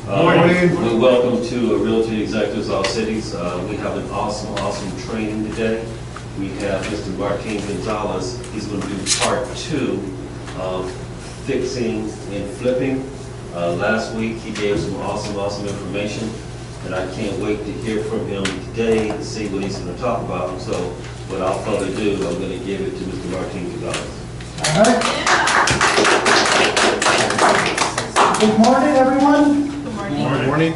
We welcome to Realty Executives All Cities. We have an awesome training today. We have Mr. Martin Gonzalez. He's going to do part 2 of fixing and flipping. Last week he gave some awesome information, and I can't wait to hear from him today to see what he's going to talk about. So without further ado, I'm going to give it to Mr. Martin Gonzalez. All right. Good morning, everyone. Good morning.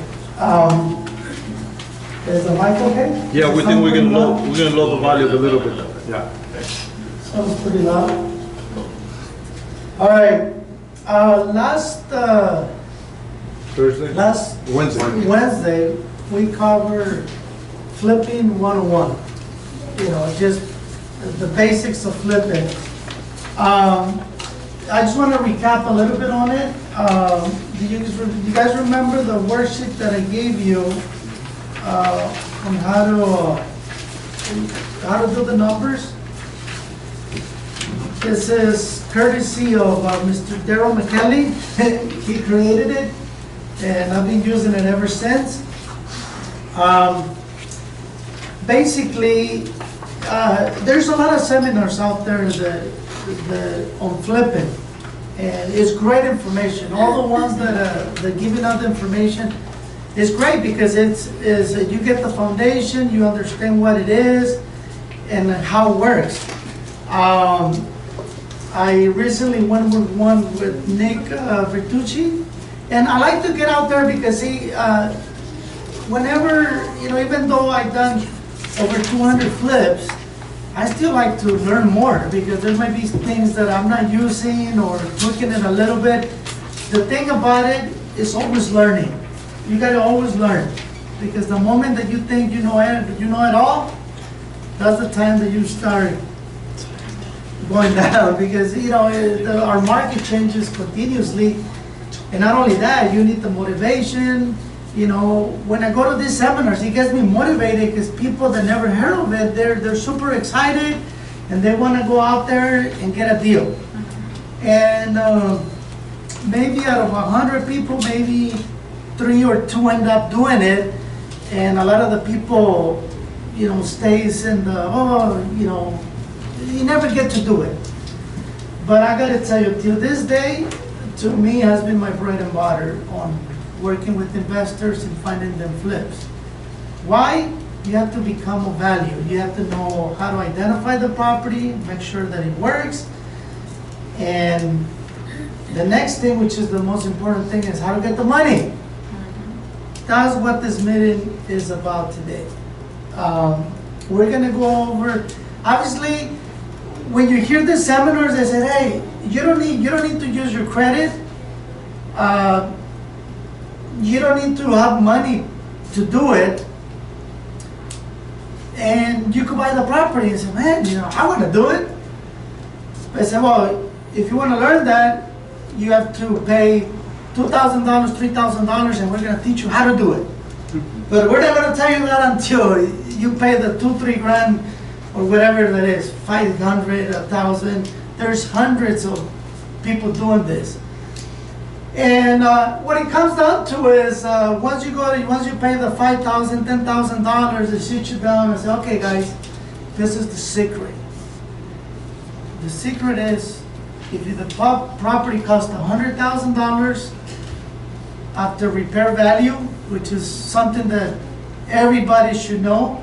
Is the mic okay? Yeah, we think we're gonna lower the volume a little bit. Yeah. Sounds pretty loud. All right. Wednesday, we covered flipping 101. You know, just the basics of flipping. I just want to recap a little bit on it. Do you guys remember the worksheet that I gave you on how to do the numbers? This is courtesy of Mr. Daryl McKelly. He created it, and I've been using it ever since. Basically, there's a lot of seminars out there on flipping, and it's great information. All the ones that are giving out the information is great because you get the foundation, you understand what it is, and how it works. I recently went with one with Nick Bertucci, and I like to get out there because whenever, even though I've done over 200 flips, I still like to learn more because there might be things that I'm not using or tweaking it a little bit. The thing about it is always learning. You gotta always learn, because the moment that you think you know it all, that's the time that you start going down, because our market changes continuously, and not only that, you need the motivation. When I go to these seminars, it gets me motivated because people that never heard of it, they're super excited, and they want to go out there and get a deal. And maybe out of 100 people, maybe 3 or 2 end up doing it, and a lot of the people, stays in the, you never get to do it. But I got to tell you, till this day, to me, has been my bread and butter on working with investors and finding them flips. Why? You have to become of value. You have to know how to identify the property, make sure that it works. And the next thing, which is the most important thing, is how to get the money. That's what this meeting is about today. We're gonna go over, obviously, when you hear the seminars, they say, hey, you don't need to use your credit. You don't need to have money to do it, and you could buy the property and say, man, I want to do it. I said, well, if you want to learn that, you have to pay $2,000, $3,000, and we're going to teach you how to do it. But we're not going to tell you that until you pay the $2-3 grand or whatever that is, 500, 1,000. There's hundreds of people doing this. And what it comes down to is once you pay the $5,000, $10,000, they sit you down and say, okay, guys, this is the secret. The secret is, if the property costs $100,000 after repair value, which is something that everybody should know,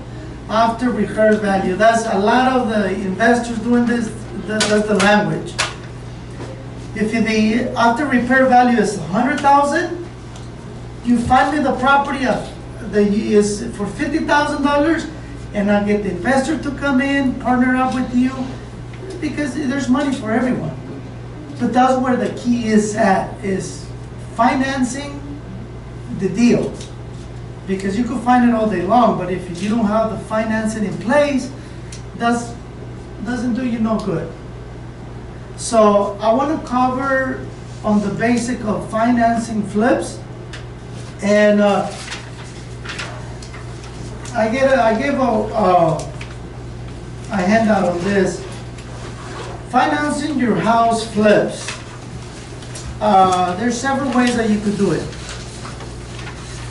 after repair value. That's a lot of the investors doing this. That's the language. If the after repair value is $100,000, you find me the property is for $50,000, and I get the investor to come in, partner up with you, because there's money for everyone. But that's where the key is is financing the deal. Because you could find it all day long, but if you don't have the financing in place, doesn't do you no good. So I want to cover on the basic of financing flips, and I gave a handout on this. Financing your house flips. There's several ways that you could do it.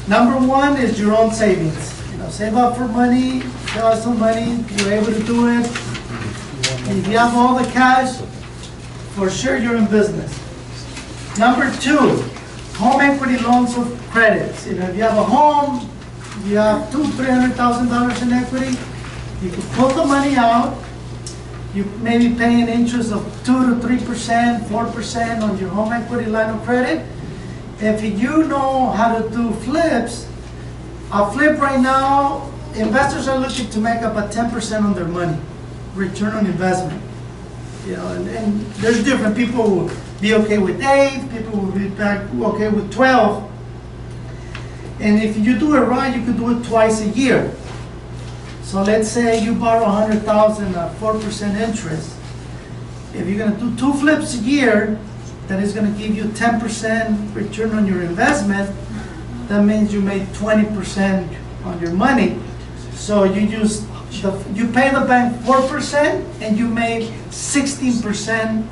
Number one is your own savings. You know, save up for money, save up some money, you're able to do it. If you have all the cash, for sure you're in business. Number two, home equity loans of credits. You know, if you have a home, you have $200,000-$300,000 in equity, you can pull the money out. You may be paying interest of 2 to 3%, 4% on your home equity line of credit. If you know how to do flips, a flip right now, investors are looking to make up a 10% on their money, return on investment. You know, and there's different people who will be okay with 8, people will be okay with 12. And if you do it right, you could do it twice a year. So let's say you borrow $100,000 at 4% interest. If you're gonna do 2 flips a year, that is gonna give you 10% return on your investment. That means you made 20% on your money. So you pay the bank 4% and you made 16%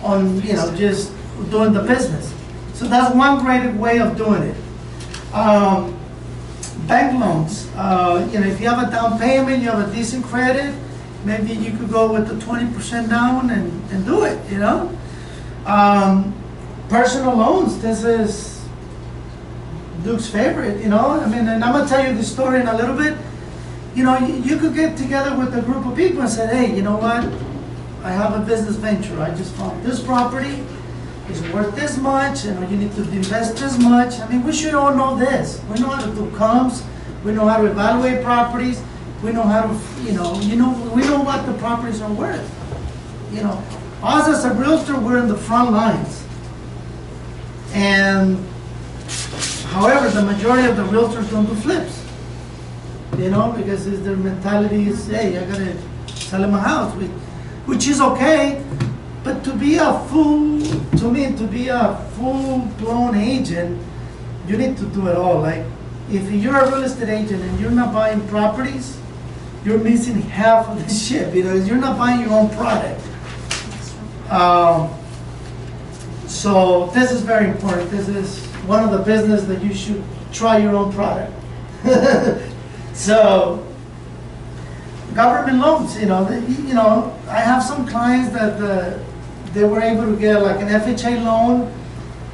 on, you know, just doing the business. So that's one great way of doing it. Bank loans, you know, if you have a down payment, you have a decent credit, maybe you could go with the 20% down and do it, you know. Personal loans, this is Duke's favorite, you know. I mean, and I'm gonna tell you the story in a little bit. You know, you could get together with a group of people and say, hey, you know what? I have a business venture. I just found this property. It's worth this much, you know, you need to invest this much. I mean, we should all know this. We know how to do comps. We know how to evaluate properties. We know how to, we know what the properties are worth. You know, us as a realtor, we're in the front lines. And however, the majority of the realtors don't do flips. You know, because their mentality is, hey, I gotta sell him a house, which is okay. But to be a full-blown agent, you need to do it all. Like, if you're a real estate agent and you're not buying properties, you're missing half of the shit, because you're not buying your own product. So this is very important. This is one of the business that you should try your own product. So, government loans, you know, I have some clients that they were able to get like an FHA loan.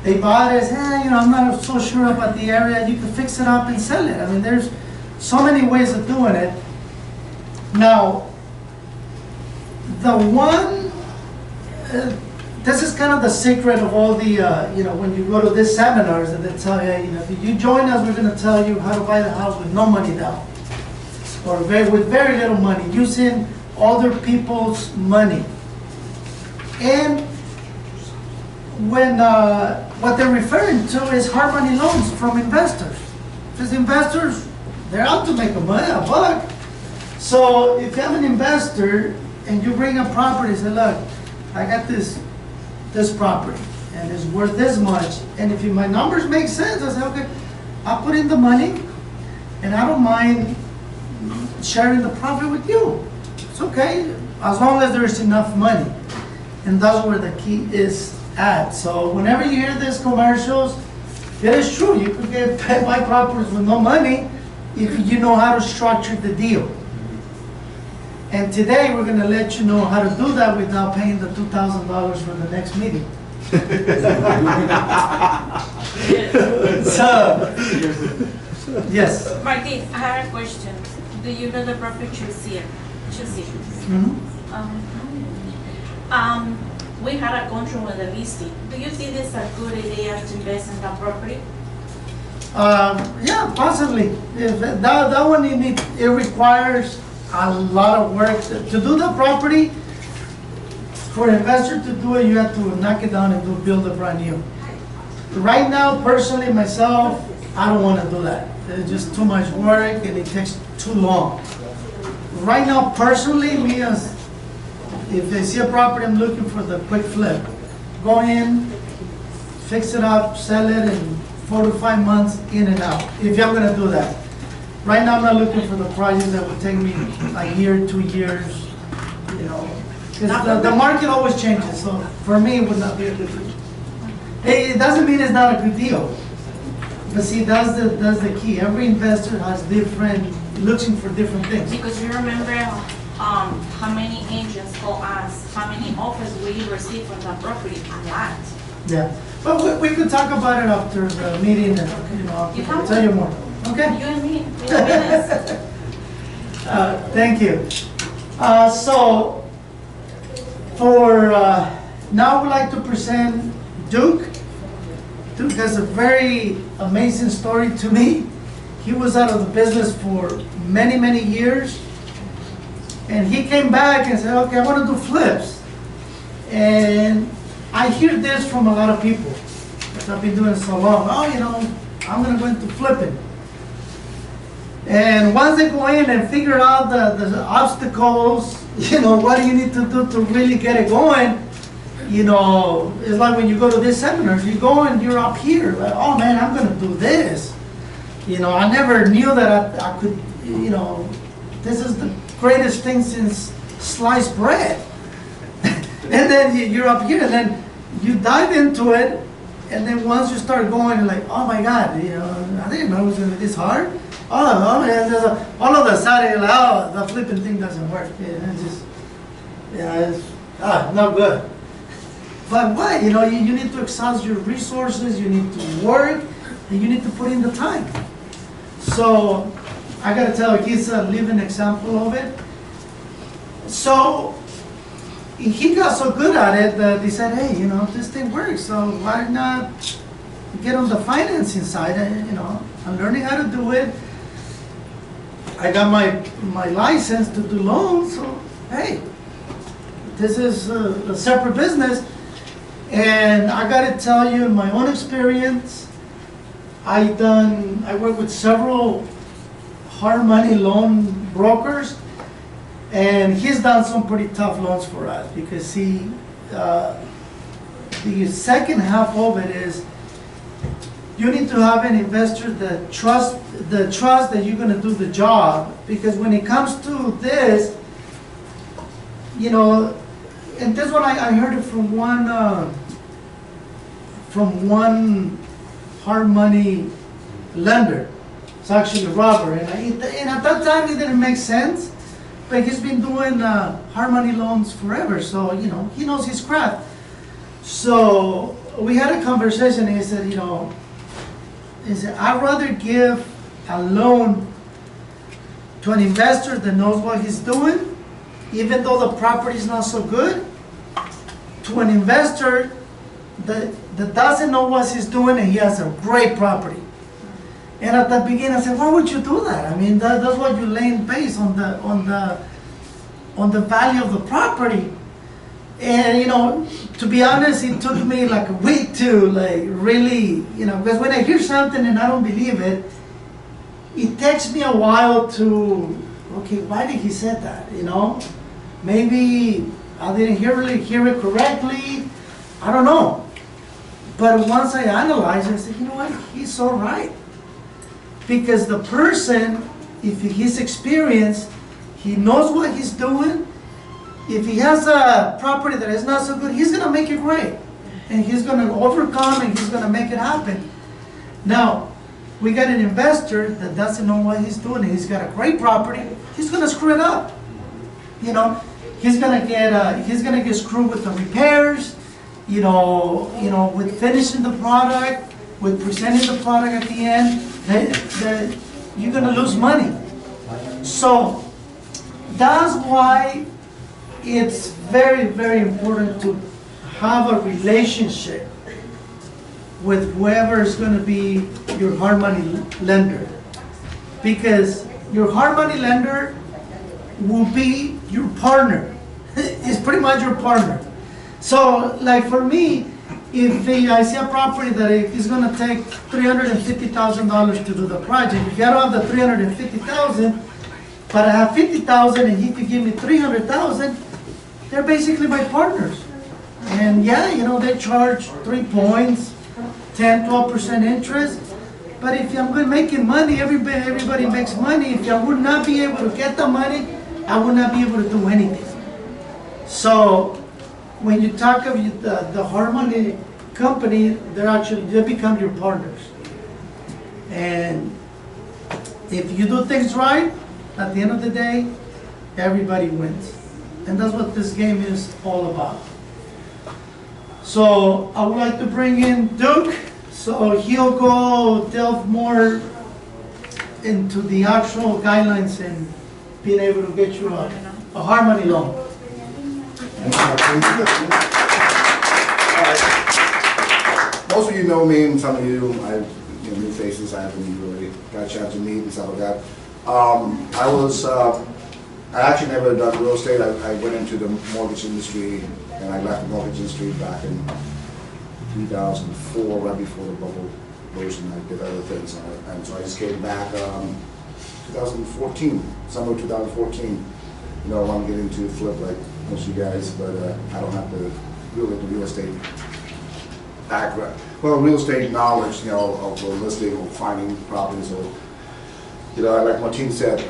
They bought it, you know, I'm not so sure about the area. You can fix it up and sell it. I mean, there's so many ways of doing it. Now, the one, this is kind of the secret of all the, you know, when you go to these seminars and they tell you, you know, if you join us, we're going to tell you how to buy the house with no money down. Or with very little money, using other people's money. And when what they're referring to is hard money loans from investors. Because investors, they're out to make a buck. So if you have an investor and you bring a property and say, look, I got this property and it's worth this much. And if my numbers make sense, I say, okay, I'll put in the money and I don't mind sharing the profit with you. It's okay, as long as there's enough money. And that's where the key is at. So whenever you hear these commercials, it is true. You could get buy properties with no money if you know how to structure the deal. And today we're going to let you know how to do that without paying the $2,000 for the next meeting. So, yes. Martin, I have a question. Do you know the property Chusia? We had a contract with the listing. Do you think it's a good idea to invest in that property? Yeah, possibly. If that one, it requires a lot of work to do the property. For an investor to do it, you have to knock it down and build it brand new. Right now, personally, myself, I don't want to do that. It's just too much work and it takes too long. Right now, personally, if I see a property, I'm looking for the quick flip. Go in, fix it up, sell it in 4 to 5 months, in and out, if I'm going to do that. Right now, I'm not looking for the projects that would take me a year, 2 years, you know. Because the market always changes, so for me, it would not be a good deal. It doesn't mean it's not a good deal. But see, that's the key. Every investor has looking for different things. Because you remember, how many agents call us, how many offers we receive from that property? A lot. Yeah, but we could talk about it after the meeting, and, you know, You I'll have tell to. you more, okay? You and me, 3 minutes. Thank you. So, for, now I would like to present Duke. Duke has a very amazing story to me. He was out of the business for many, many years. And he came back and said, okay, I want to do flips. And I hear this from a lot of people, because I've been doing it so long. Oh, you know, I'm going to go into flipping. And once they go in and figure out the obstacles, you know, what do you need to do to really get it going? You know, it's like when you go to these seminars, you go and you're up here, like, oh man, I'm going to do this. You know, I never knew that I could, you know, this is the greatest thing since sliced bread. And then you're up here, and then you dive into it, and then once you start going, you're like, oh my God, you know, I didn't know it was going to be this hard. Oh man, all of a sudden, you're like, oh, the flipping thing doesn't work. Yeah, it's just, yeah, it's not good. But why? You know, you need to exhaust your resources, you need to work, and you need to put in the time. So, I gotta tell you, he's a living example of it. So, he got so good at it that he said, hey, you know, this thing works, so why not get on the financing side? You know, I'm learning how to do it. I got my license to do loans, so hey, this is a separate business. And I gotta tell you, in my own experience, I work with several hard money loan brokers, and he's done some pretty tough loans for us, because the second half of it is you need to have an investor that trust that you're going to do the job, because when it comes to this, you know, and this one I heard it from one hard money lender. It's actually Robert, and at that time it didn't make sense, but he's been doing hard money loans forever, so you know he knows his craft. So we had a conversation, and he said, you know, I'd rather give a loan to an investor that knows what he's doing, even though the property is not so good, to an investor that doesn't know what he's doing and he has a great property. And at the beginning I said, why would you do that? I mean, that's what you're laying base on the value of the property. And you know, to be honest, it took me like a week to like really, you know, because when I hear something and I don't believe it, it takes me a while to, okay, why did he say that? You know, maybe I didn't really hear it correctly. I don't know. But once I analyze it, I said, you know what, he's so right. Because the person, if he's experienced, he knows what he's doing. If he has a property that is not so good, he's going to make it great. And he's going to overcome and he's going to make it happen. Now, we got an investor that doesn't know what he's doing. He's got a great property. He's going to screw it up. You know, he's going to get screwed with the repairs, you know, with finishing the product, with presenting the product at the end. You're going to lose money. So that's why it's very, very important to have a relationship with whoever is going to be your hard money lender. Because your hard money lender will be your partner. It's pretty much your partner. So, like for me, if I see a property that is going to take $350,000 to do the project, if I don't have the $350,000, but I have $50,000 and he could give me $300,000, they're basically my partners. And yeah, you know, they charge 3 points, 10, 12% interest. But if I'm making money, everybody makes money. If I would not be able to get the money, I would not be able to do anything. So when you talk of the hard money company, they become your partners. And if you do things right, at the end of the day, everybody wins. And that's what this game is all about. So I would like to bring in Duke, so he'll go delve more into the actual guidelines and being able to get you a hard money loan. Most of you know me, and some of you, new faces I haven't really got a chance to meet and stuff like that. I actually never done real estate. I went into the mortgage industry, and I left the mortgage industry back in 2004, right before the bubble burst, and I did other things. And so I just came back 2014, summer of 2014. You know, I want to get into flip like most of you guys, but I don't have the real estate background. Well, real estate knowledge, you know, of listing or finding properties, or, you know, like Martin said,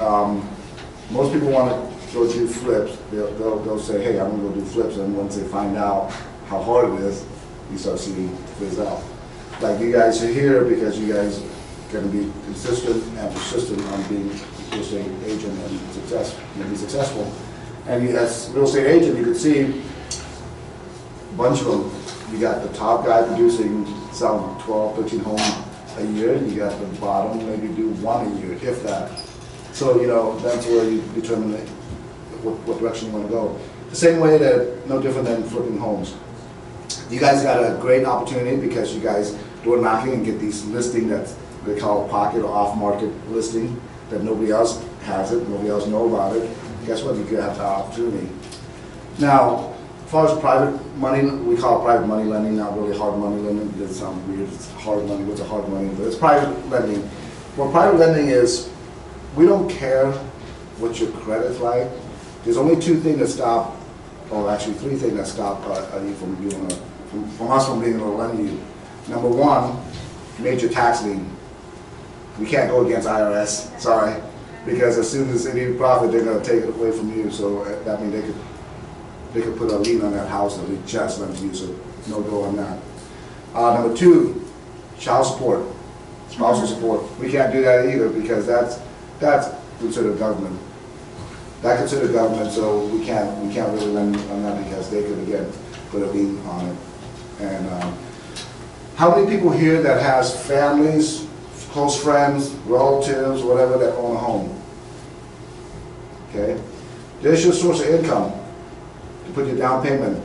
most people want to go do flips. They'll say, hey, I'm going to go do flips, and once they find out how hard it is, you start seeing fizz out. Like you guys are here because you guys are going to be consistent and persistent on being a real estate agent and be successful. And you, as a real estate agent, you can see a bunch of them. You got the top guy producing some 12, 13 homes a year. You got the bottom, maybe do one a year, if that. So, you know, that's where you determine what direction you want to go. The same way that, no different than flipping homes. You guys got a great opportunity because you guys door knocking and get these listing that they call pocket or off-market listing that nobody else has it, nobody else know about it. Guess what? You could have the opportunity. Now, as far as private money, we call it private money lending, not really hard money lending. It sounds weird. It's hard money. What's a hard money? But it's private lending. What private lending is, we don't care what your credit's like. There's only two things that stop, or actually three things that stop you from us from being able to lend you. Number one, major tax lien. We can't go against IRS, sorry, because as soon as any profit, they're going to take it away from you. So that means they could put a lien on that house that we just lent to you. So no go on that. Number two, child support, spousal support. We can't do that either because that's considered government. That's considered government, so we can't really lend on that because they could again put a lien on it. And how many people here that has families, close friends, relatives, whatever, that own a home? Okay, there's your source of income to put your down payment.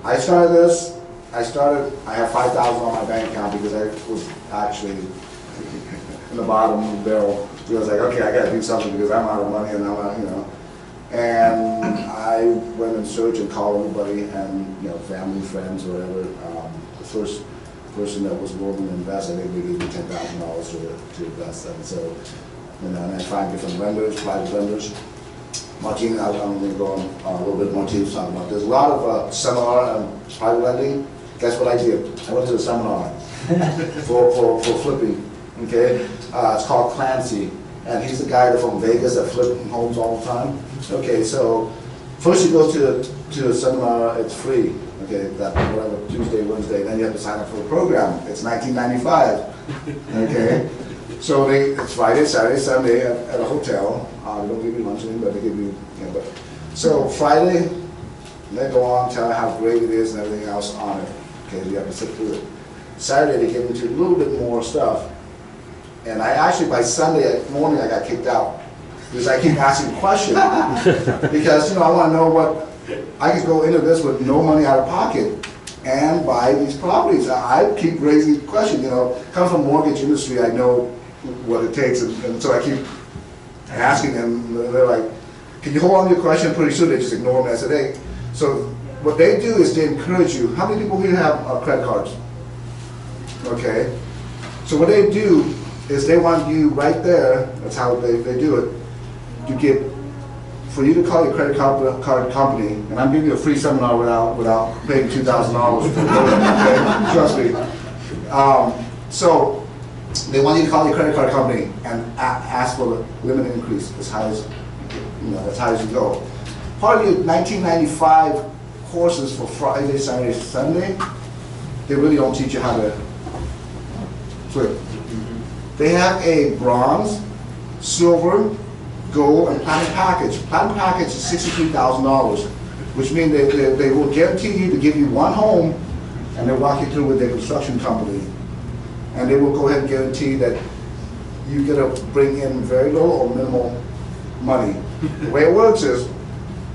I started this. I have $5,000 on my bank account because I was actually in the bottom of the barrel. So I was like, okay, I got to do something because I'm out of money and I'm out, you know. And I went in search and called everybody and, you know, family, friends, whatever. The first person that was willing to invest, I think they gave me $10,000 to invest. And so, you know, and I find different lenders, private lenders. Martin, I'm going to go on a little bit more to talk about. There's a lot of seminar on private lending. Guess what I did? I went to the seminar for flipping. Okay, it's called Clancy, and he's the guy from Vegas that flips homes all the time. Okay, so first you go to a seminar, it's free. Okay, that whatever Tuesday, Wednesday, then you have to sign up for the program. It's $19.95. Okay, so it's Friday, Saturday, Sunday at a hotel. They don't give you lunch, but they give you. But so Friday, they go on, tell you how great it is and everything else on it. Okay, you have to sit through it. Saturday they get into a little bit more stuff. And I actually, by Sunday morning, I got kicked out because I keep asking questions. Because, you know, I want to know what, I could go into this with no money out of pocket and buy these properties. I keep raising questions, you know, coming from the mortgage industry, I know what it takes. And so I keep asking them, they're like, can you hold on to your question? Pretty soon they just ignore me. I said, hey, so what they do is they encourage you. How many people here have credit cards? Okay. So what they do is they want you right there, that's how they do it, for you to call your credit card company, and I'm giving you a free seminar without paying $2,000 for it, okay? Trust me. So they want you to call your credit card company and ask for the limit increase as high as, you know, as high as you go. Part of your 1995 courses for Friday, Saturday, Sunday, they really don't teach you how to flip. They have a bronze, silver, gold, and platinum package. Platinum package is $63,000, which means they will guarantee you to give you one home, and they'll walk you through with their construction company. And they will go ahead and guarantee that you get to bring in very little or minimal money. The way it works is,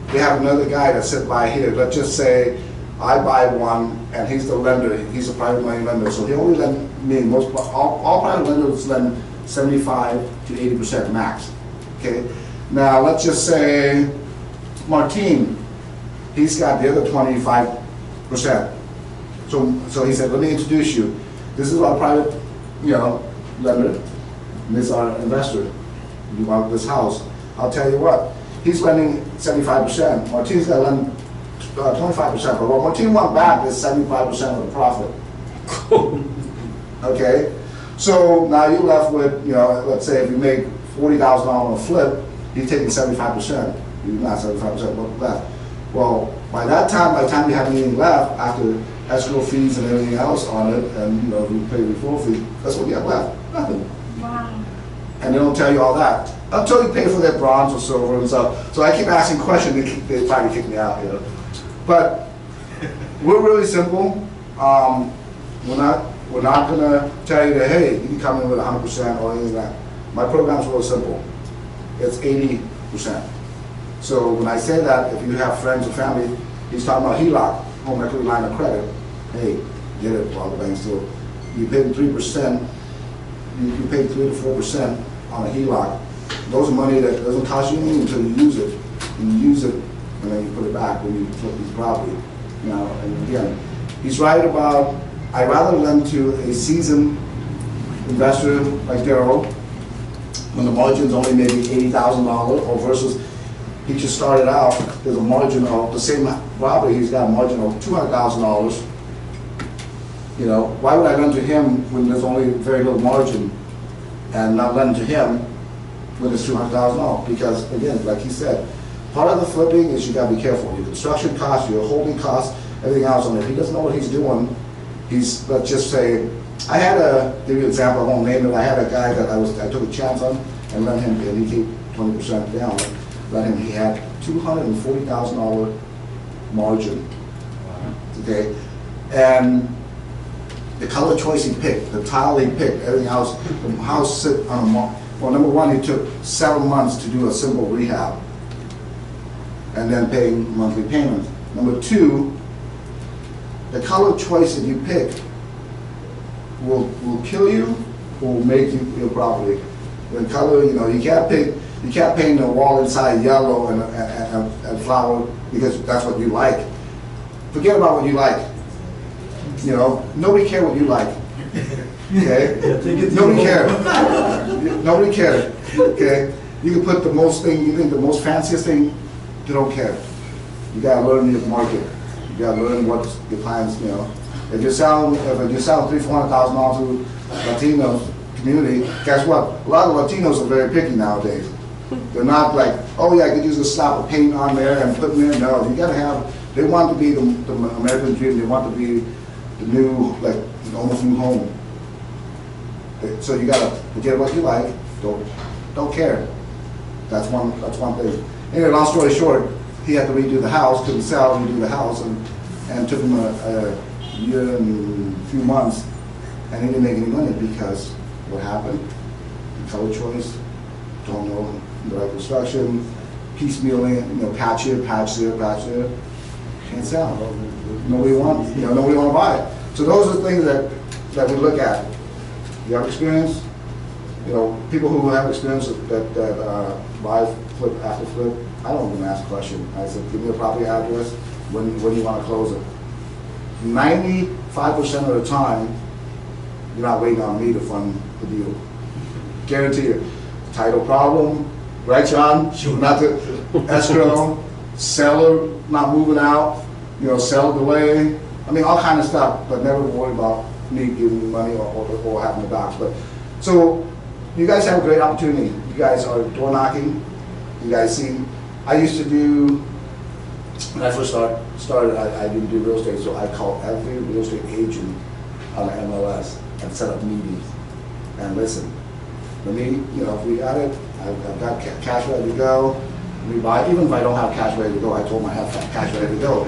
they have another guy that sit by here. Let's just say I buy one, and he's the lender. He's a private money lender, so he only lend me. All private lenders lend 75 to 80% max. Okay. Now let's just say Martin, he's got the other 25%. So he said, let me introduce you. This is our private, lender, and this is our investor. You want this house? I'll tell you what. He's lending 75%. Martin's got to lend 25%. But what Martin wants back is 75% of the profit. Okay. So now you're left with, let's say if you make $40,000 on a flip, he's taking 75%. You're not 75% left. Well, by the time you have anything left after escrow fees and everything else on it, and you pay the full fee, that's what you have left. Nothing. Wow. And they don't tell you all that until you pay for their bronze or silver and stuff. So I keep asking questions. They try to kick me out, But we're really simple. We're not gonna tell you that, hey, you can come in with 100% or anything like that. My program's really simple. It's 80%. So when I say that, if you have friends or family, he's talking about HELOC, home equity line of credit. Hey, get it while the bank's still. You pay 3%. You pay 3 to 4% on a HELOC. Those are money that doesn't cost you anything until you use it. And you use it, and then you put it back when you flip these property. And again, he's right about, I'd rather lend to a seasoned investor like Daryl, when the margin's only maybe $80,000, or versus he just started out, there's a margin of the same property, he's got a margin of $200,000. Why would I lend to him when there's only very little margin, and not lend to him when it's $200,000? Because again, like he said, part of the flipping is you gotta be careful. Your construction costs, your holding costs, everything else on it. If he doesn't know what he's doing, let's just say, give you an example, I won't name it. I had a guy that I took a chance on and lent him, and he gave 20% down. He had $240,000 margin. Okay, and the color choice he picked, the tile he picked, everything else, the house sit on well, number one, he took 7 months to do a simple rehab, and then paying monthly payments. Number two, the color choice that you pick will kill you or will make your property. The color, you can't paint the wall inside yellow and flower because that's what you like. Forget about what you like. Nobody cares what you like. Okay? Nobody cares. Nobody cares. Okay? You can put the most fanciest thing, you don't care. You gotta learn your market. You gotta learn what your clients, If you're selling $300,000-$400,000 to Latinos community, guess what? A lot of Latinos are very picky nowadays. They're not like, oh yeah, I could use a slap of paint on there and put them in. No, you gotta have, they want to be the American dream. They want to be the new, almost new home. So you gotta forget what you like. Don't care. That's one thing. Anyway, long story short, he had to redo the house, couldn't sell, redo the house, and took him a year and a few months, and he didn't make any money because what happened? The color choice, don't know the right construction, piecemealing, patch here, patch there, patch there. Can't sell. Nobody want to buy it. So those are the things that we look at. You have experience, people who have experience that buy flip after flip. I don't even ask a question. I said, give me a property address. When you want to close it? 95% of the time, you're not waiting on me to fund the deal. Guarantee you. Title problem, right, John? Sure. Not to escrow, seller not moving out, seller delay. I mean, all kind of stuff, but never worry about me giving you money or having the box. But so you guys have a great opportunity. You guys are door knocking. You guys see, I used to do, when I first started, I didn't do real estate, so I called every real estate agent on the MLS and set up meetings and listen. Let me, if we got it, I've got cash ready to go. We buy, even if I don't have cash ready to go, I told them I have cash ready to go.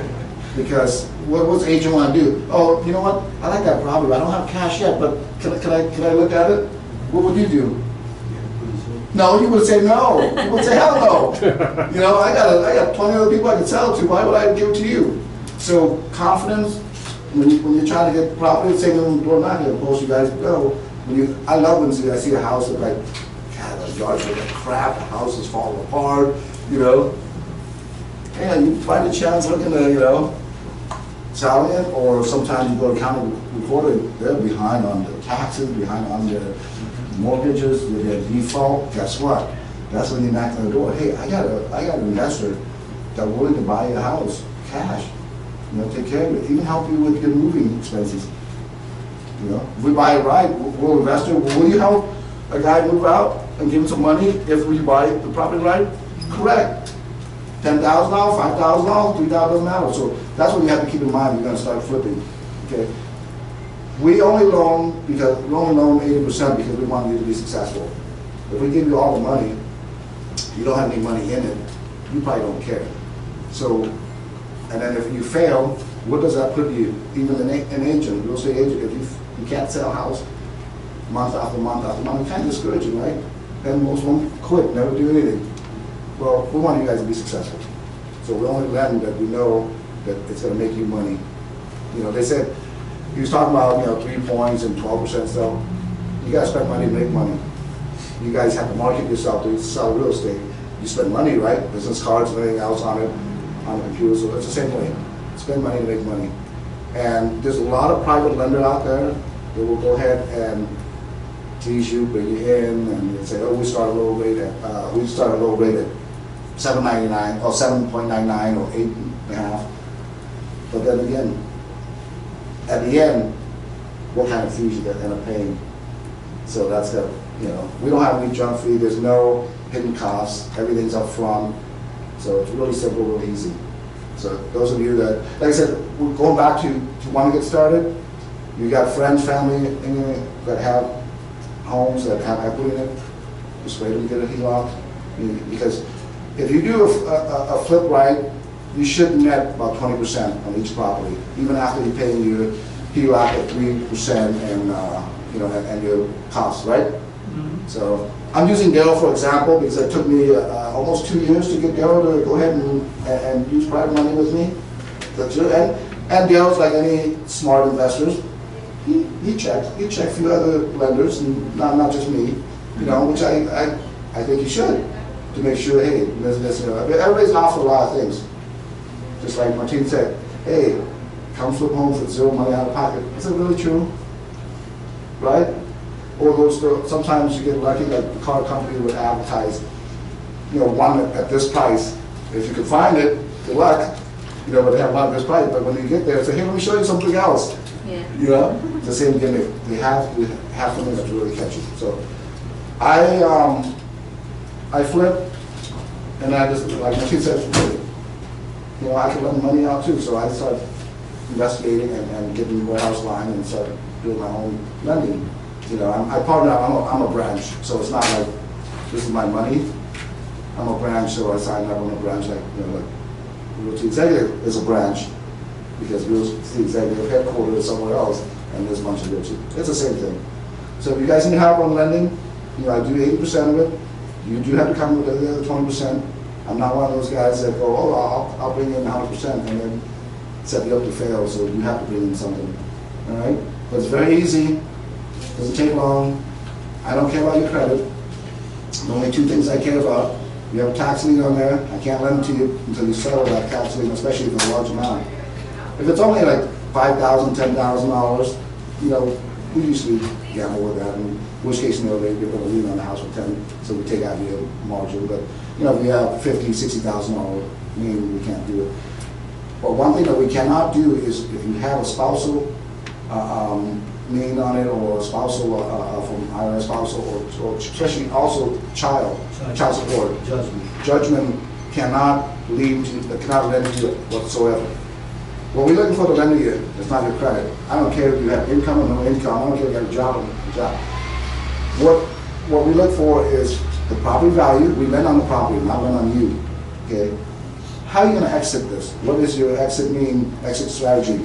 Because what's the agent want to do? Oh, you know what? I like that property. I don't have cash yet, but can I look at it? What would you do? No, you would say no. You would say hell no. I got 20 other people I can sell it to. Why would I give it to you? So confidence, when you're trying to get property, same thing door knocking, opposed you guys go. I love when I see a house that like, God, the yard's like crap. The house is falling apart. And you find a chance looking to, selling it, or sometimes you go to county recorder, they're behind on their taxes, behind on their mortgages, with their default. Guess what? That's when you knock on the door. Hey, I got an investor that's willing to buy your house, cash. Take care of it. Even help you with your moving expenses. If we buy it right, we'll investor. Will you help a guy move out and give him some money if we buy the property right? Correct. $10,000, $5,000, $3,000 doesn't matter. So that's what you have to keep in mind when you're going to start flipping. Okay. We only loan 80% because we want you to be successful. If we give you all the money, you don't have any money in it, you probably don't care. So, and then if you fail, what does that put you? Even an agent, real estate agent, if you can't sell a house month after month after month, it kind of discourages you, right? Then most of them quit, never do anything. Well, we want you guys to be successful. So we only lend that we know that it's going to make you money. They said, he was talking about, 3 points and 12% stuff. You got to spend money to make money. You guys have to market yourself to sell real estate. You spend money, right? Business cards and everything else on it, on the computer, so it's the same way. Spend money to make money. And there's a lot of private lender out there that will go ahead and tease you, bring you in, and they say, oh, we start a low rate at $7.99 or 7.99 or 8.5. But then again, at the end, what kind of fees you going to end up paying? So that's the, we don't have any junk fee. There's no hidden costs. Everything's up front. So it's really simple, really easy. So those of you that, like I said, we're going back to want to get started. You got friends, family in it that have homes that have equity in it. Just wait till you get a HELOC. Because if you do a flip right, you should net about 20% on each property, even after you're paying your HELOC at 3% and your costs, right? Mm-hmm. So I'm using Daryl for example because it took me almost 2 years to get Daryl to go ahead and use private money with me. And Daryl's like any smart investors. He checked a few other lenders, and not just me, which I think you should, to make sure, hey, everybody's offered a lot of things. Just like Martin said, hey, come flip home for zero money out of pocket. Is that really true? Right? Or sometimes you get lucky, like the car company would advertise, one at this price. If you can find it, good luck. But they have one at this price. But when you get there, say, hey, let me show you something else. Yeah. It's the same gimmick. They have something that's really catchy. So I flip, and I just, like Martin said, I can lend money out too. So I started investigating and getting warehouse line and started doing my own lending. I partner up, I'm a branch, so it's not like this is my money. I'm a branch, so I signed up on a branch like Realty Executive is a branch because Realty Executive headquarters is somewhere else and there's a bunch of Realty. It's the same thing. So if you guys need help on lending, I do 80% of it. You do have to come with the other 20%. I'm not one of those guys that go, oh, I'll bring in 100% and then set you up to fail, so you have to bring in something. All right? But it's very easy. Doesn't take long. I don't care about your credit. The only 2 things I care about. You have a tax lien on there. I can't lend to you until you settle that tax lien, especially if it's a large amount. If it's only like $5,000, $10,000, we usually gamble with that. And worst case scenario, you're going to lien on the house with 10, so we take out your margin. But if we have $50,000, $60,000 lien, we can't do it. But one thing that we cannot do is if you have a spousal lien on it, or spousal from IRS spousal, or especially also child support. Judgment cannot lend to you whatsoever. What we're looking for to lend to you is not your credit. I don't care if you have income or no income. I don't care if you have a job or no job. What what we look for is the property value. We lend on the property, not lend on you, okay? How are you gonna exit this? What is your exit strategy?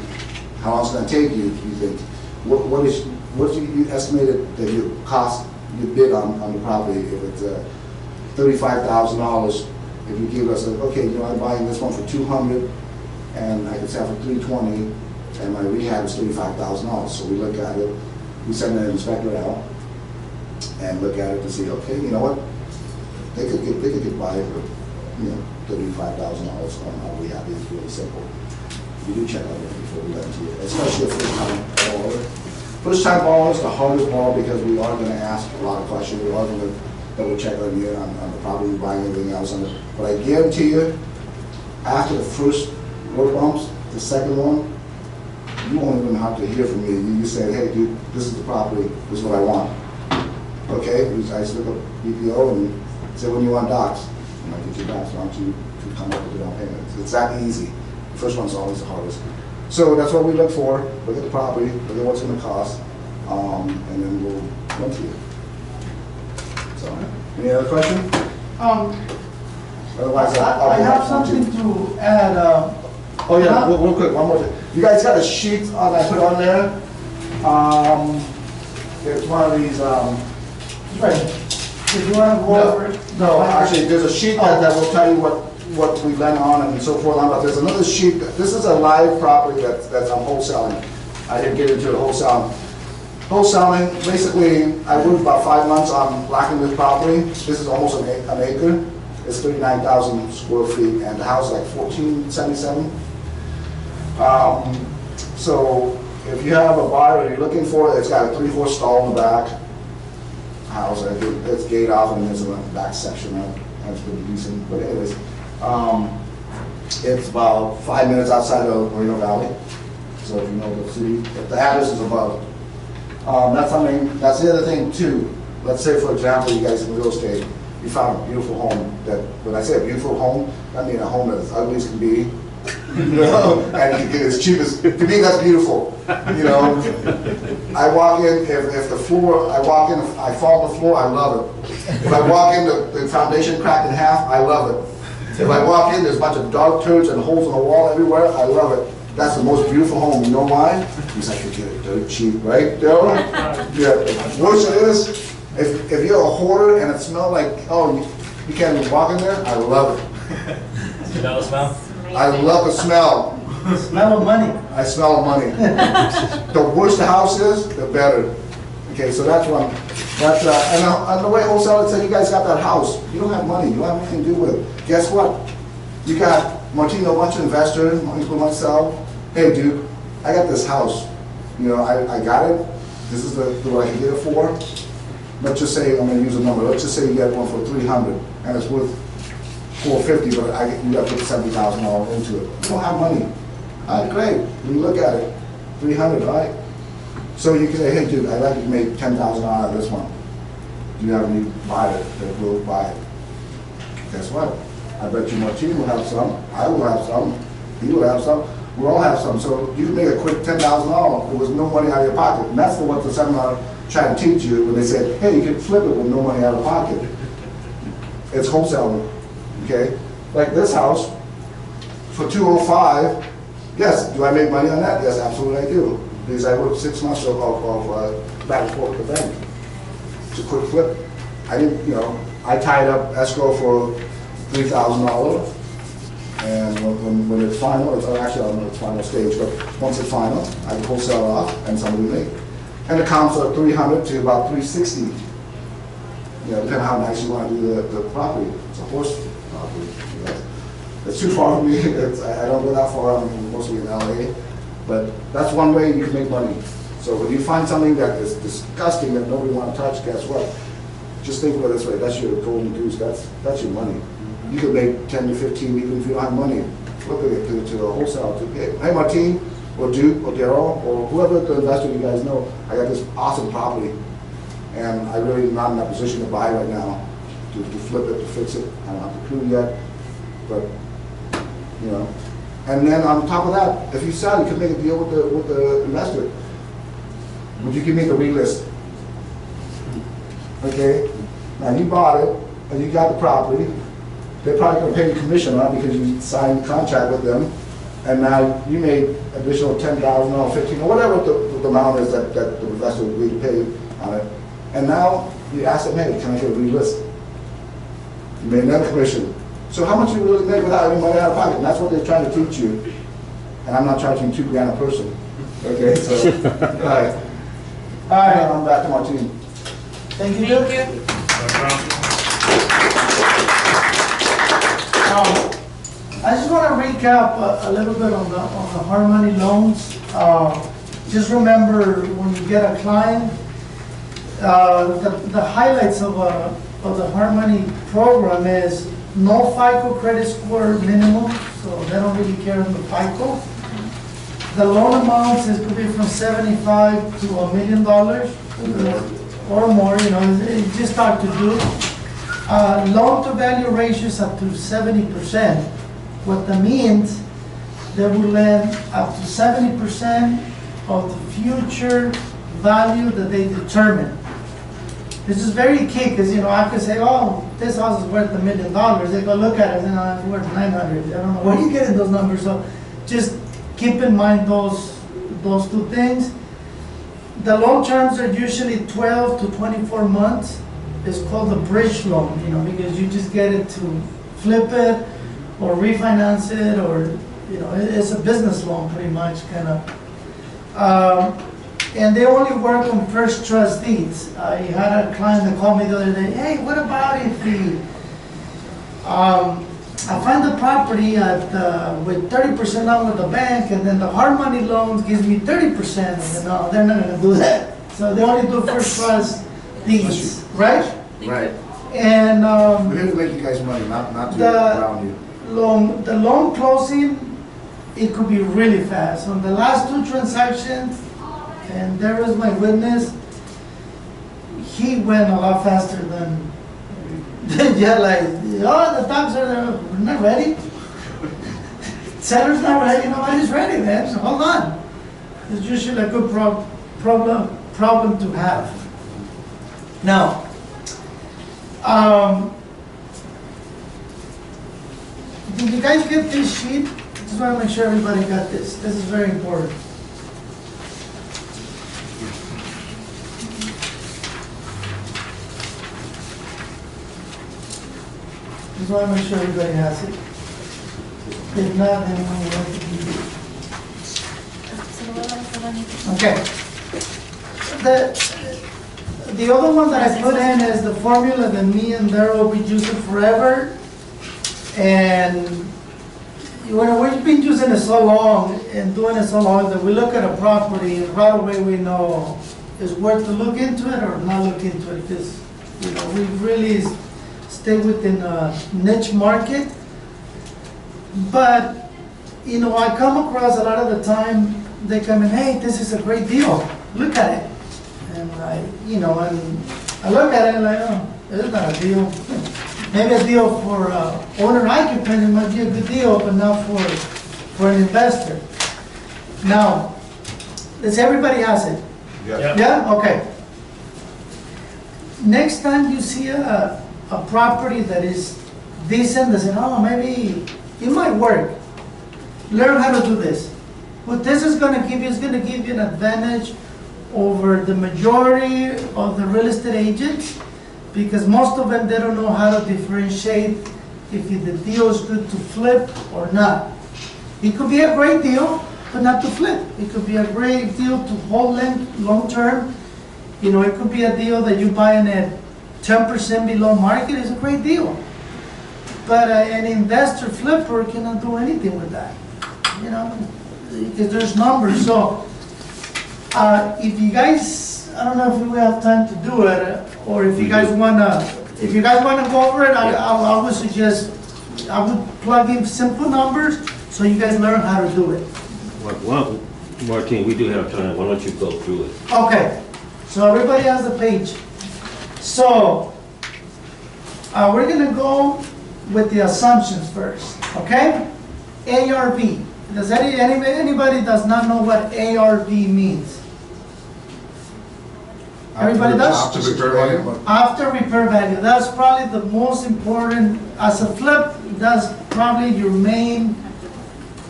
How long is it gonna take you think? What you estimated that your cost, your bid on the property, if it's $35,000, if you give us, okay, you know, I'm buying this one for $200, and I can sell for $320, and my rehab is $35,000. So we look at it, we send an inspector out, and look at it to see, okay, you know what, they could get by for, you know, $35,000 on our rehab. It's really simple. We do check on it before we let it to you, especially a first-time baller. First-time baller is the hardest ball because we are going to ask a lot of questions. We are going to double check on you on the property, buying everything else on it. But I guarantee you, after the first road bumps, the second one, you won't even have to hear from me. You say, hey, dude, this is the property. This is what I want. Okay? I just look up BPO and say, when you want docs, and I get your docs. Why don't you come up with the down payment? It's that easy. The first one's always the hardest. So that's what we look for. Look at the property, look at what's going to cost, and then we'll run to you. So, any other question? Otherwise, I have something to add. Oh yeah, real quick, one more thing. You guys got a sheet I put on there. It's one of these. Right. Did you want to go over it? No, actually, there's a sheet that will tell you what we lend on and so forth. But there's another sheet. This is a live property that's on wholesaling. I didn't get into the wholesaling. Wholesaling, basically, I worked about 5 months on blocking this property. This is almost an acre. It's 39,000 square feet, and the house is like 1477. So if you have a buyer you're looking for, it's got a 3/4 stall in the back. House, it's gate off, and there's a back section. That's pretty decent. But anyways, it's about 5 minutes outside of Moreno Valley. So if you know the city, if the address is above. That's the other thing too. Let's say, for example, you guys in real estate, you found a beautiful home. That when I say a beautiful home, I mean a home that's as ugly as can be. You know, and you can get as cheap as, to me that's beautiful. You know, I walk in, if the floor, I walk in, I fall on the floor, I love it. If I walk in, the foundation cracked in half, I love it. If I walk in, there's a bunch of dog turds and holes in the wall everywhere, I love it. That's the most beautiful home. You know why? Because I could get it dirt cheap, right, Daryl? Yeah. Worse it is, if you're a hoarder and it smells like, oh, you can't even walk in there, I love it. You know the smell? I love the smell. Smell of money. I smell money. The worse the house is, the better. Okay, so that's one. That's and the way wholesaler said, you guys got that house. You don't have money. You don't have anything to do with it. Guess what? You got Martino, a bunch of investors, including myself. Hey, dude, I got this house. You know, I got it. This is what I can get it for. Let's just say, I'm going to use a number. Let's just say you get one for $300, and it's worth $450, but you got to put $70,000 into it. You don't have money. All right, great. When you look at it, $300, all right? So you can say, hey, dude, I'd like to make $10,000 out of this one. Do you have any buyer that will buy it? Guess what? I bet you Martin will have some. I will have some. He will have some. We'll all have some. So you can make a quick $10,000 with no money out of your pocket. And that's what the seminar tried to teach you when they said, hey, you can flip it with no money out of pocket. It's wholesaling. Okay, like this house for $205. Yes, do I make money on that? Yes, absolutely I do. Because I worked 6 months of back and forth with the bank. It's a quick flip. I didn't, you know, I tied up escrow for $3,000, and when it's final, it's actually on the final stage. But once it's final, I can wholesale it off, and somebody make. And the comps are $300 to about $360. You know, depending on how nice you want to do the property. It's a horse. It's too far from me. I don't go that far. I'm mostly in LA, but that's one way you can make money. So when you find something that is disgusting that nobody want to touch, guess what? Just think of it this way: that's your golden goose. That's your money. You could make 10 to 15 even if you don't have money. Flipping it to a wholesale. Hey, Martin, or Duke, or Daryl, or whoever the investor you guys know, I got this awesome property, and I really am not in that position to buy right now. To flip it, to fix it. I don't have the clue yet, but you know. And then on top of that, if you sell, you can make a deal with the investor. Would you give me the relist? okay? Now you bought it, and you got the property, they're probably gonna pay you commission on it because you signed a contract with them, and now you made additional 10,000 or 15, or whatever the amount is that the investor would agree to pay on it, and now you ask them, hey, can I get a relist? You made another commission. So how much you really make without any money out of pocket? And that's what they're trying to teach you. And I'm not charging $2,000 a person. Okay, so, all right. All right, I'm back to Martine. thank you, Duke. Thank you. I just want to recap a little bit on the hard money loans. Just remember, when you get a client, the highlights of the hard money program is no FICO credit score minimum, so they don't really care on the FICO. The loan amounts could be from $75 to $1 million or more. You know, it's just hard to do. Loan to value ratios up to 70%. What that means, they will lend up to 70% of the future value that they determine. This is very key because, you know, I could say, oh, this house is worth $1 million. They go look at it, and it's worth 900. I don't know where you getting those numbers. So just keep in mind those two things. The loan terms are usually 12 to 24 months. It's called a bridge loan, you know, because you just get it to flip it or refinance it, or, you know, it's a business loan pretty much, kind of. And they only work on first trust deeds. I had a client that called me the other day, hey, what about if I find the property with 30% loan with the bank, and then the hard money loans gives me 30%. And then, no, they're not gonna do that. So they only do first trust deeds, right? Right. And We're here to make you guys money, not to drown you. the loan closing, it could be really fast. On the last 2 transactions, and there was my witness, he went a lot faster than, yeah, like, oh, the docs are there, we're not ready. Seller's not ready, nobody's ready, man, so hold on. It's usually a good problem to have. Now, did you guys get this sheet? Just want to make sure everybody got this. This is very important. Just want to make sure everybody has it. If not, then we'll have to do it. Okay. The other one that I put in is the formula that me and Daryl will be using forever. And we've been using it so long and doing it so long that we look at a property and right away we know it's worth to look into it or not look into it, because, you know, we really stay within a niche market. But, you know, I come across a lot of the time, they come in, hey, this is a great deal, look at it. And and I look at it and like, oh, this is not a deal. Maybe a deal for owner occupant, it might be a good deal, but not for an investor. Now, does everybody has it? Yeah. Yeah? Okay. Next time you see a property that is decent, they say, oh, maybe it might work. Learn how to do this. What this is going to give you is going to give you an advantage over the majority of the real estate agents, because most of them, they don't know how to differentiate if the deal is good to flip or not. It could be a great deal, but not to flip. It could be a great deal to hold long term. You know, it could be a deal that you buy in at 10% below market. It's a great deal. But an investor flipper cannot do anything with that, you know, because there's numbers. So if you guys, I don't know if we have time to do it, or if you guys wanna go over it, I would suggest, I would plug in simple numbers so you guys learn how to do it. Well, Martine, we do have time. Why don't you go through it? Okay, so everybody has the page. So we're gonna go with the assumptions first, okay? ARV. Does anybody does not know what ARV means? Everybody does? After repair value? After repair value, that's probably the most important, as a flip, that's probably your main,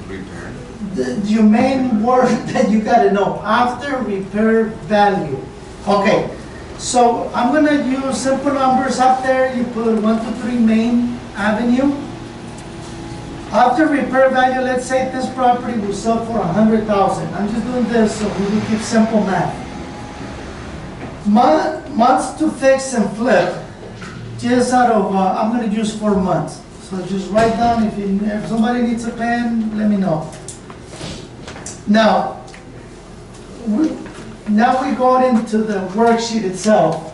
Repair. your main word that you gotta know, after repair value. Okay, so I'm gonna use simple numbers up there, you put 123 Main Avenue. After repair value, let's say this property will sell for 100,000. I'm just doing this so we will keep simple math. Months to fix and flip, just out of, I'm gonna use 4 months. So just write down, if somebody needs a pen, let me know. Now, we go into the worksheet itself.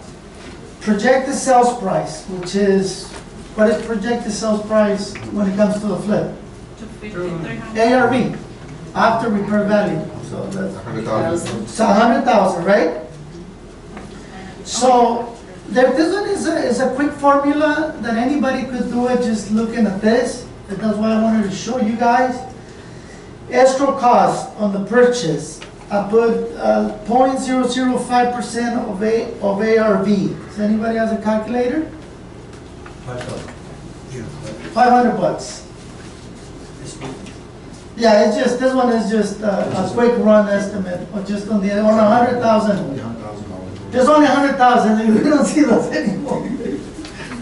Projected sales price, which is, what is projected sales price when it comes to the flip? 250, ARV, after repair value. So that's 100,000. it's 100,000, right? So this one is a quick formula that anybody could do it just looking at this. And that's why I wanted to show you guys. Escrow cost on the purchase, I put 0.005% of ARV. Does anybody has a calculator? 500 bucks. Yeah, it's just, this one is just a quick run estimate, or just on 100,000. There's only 100,000, we don't see those anymore.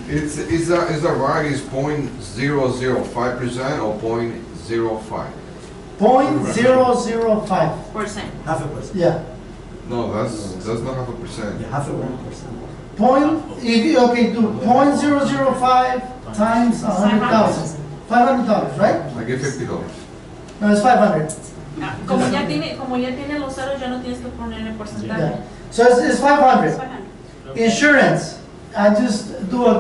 Is the right is 0.005% or 0.05? 0.005, percent. Half a percent. yeah. No, that's not half a percent. Yeah, half a 1%. Okay, do 0.005 times 100,000. $500, right? I give $50. No, it's 500. Como ya tiene los ceros, ya no tienes que poner el porcentaje. Yeah. So it's 500. Insurance, I just do a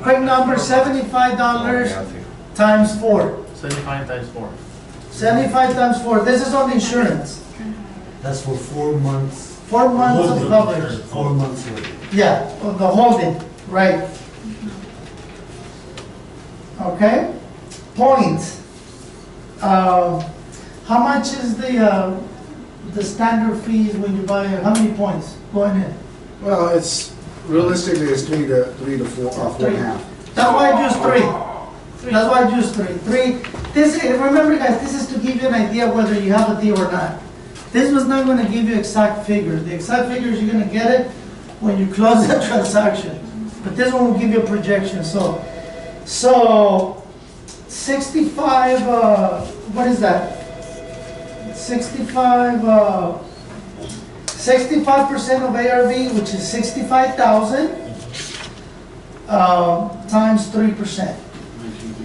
quick number, $75 times 4. 75 times 4. 75 times 4, this is on the insurance. That's for 4 months. 4 months of Holding. coverage. 4 months worth. Yeah, of the holding, right. Okay, points. How much is the standard fees when you buy, how many points going in? Well, it's, realistically, it's 3 to 4, 4.5. That's why I use 3. That's why I use 3. Remember guys, this is to give you an idea whether you have a deal or not. This was not gonna give you exact figures. The exact figures, you're gonna get it when you close the transaction. But this one will give you a projection, so 65, what is that? 65% of ARV, which is 65,000, times 3%.